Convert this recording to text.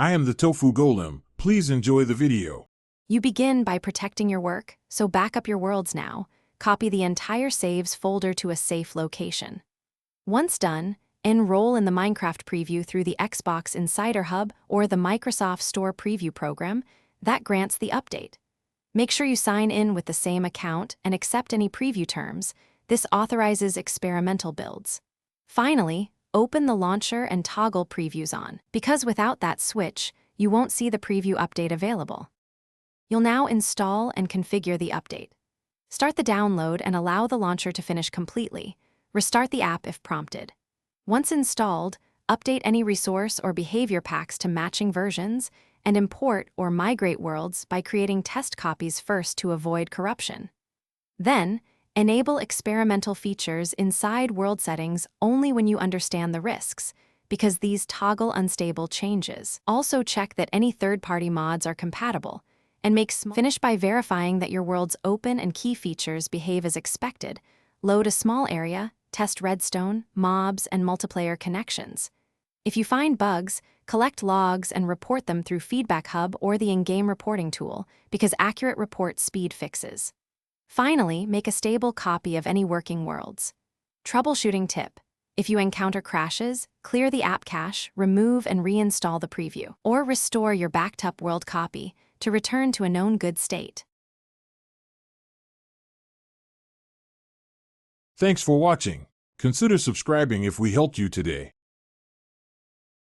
I am the Tofu Golem. Please enjoy the video. You begin by protecting your work, so back up your worlds now. Copy the entire saves folder to a safe location. Once done, enroll in the Minecraft preview through the Xbox Insider Hub or the Microsoft Store preview program that grants the update. Make sure you sign in with the same account and accept any preview terms. This authorizes experimental builds. Finally, open the launcher and toggle previews on, because without that switch, you won't see the preview update available. You'll now install and configure the update. Start the download and allow the launcher to finish completely. Restart the app if prompted. Once installed, update any resource or behavior packs to matching versions, and import or migrate worlds by creating test copies first to avoid corruption. Then, enable experimental features inside world settings only when you understand the risks, because these toggle unstable changes. Also check that any third-party mods are compatible, and finish by verifying that your world's open and key features behave as expected. Load a small area, test redstone, mobs, and multiplayer connections. If you find bugs, collect logs and report them through Feedback Hub or the in-game reporting tool, because accurate report speed fixes. Finally, make a stable copy of any working worlds. Troubleshooting tip: if you encounter crashes, clear the app cache, remove and reinstall the preview, or restore your backed up world copy to return to a known good state. Thanks for watching. Consider subscribing if we helped you today.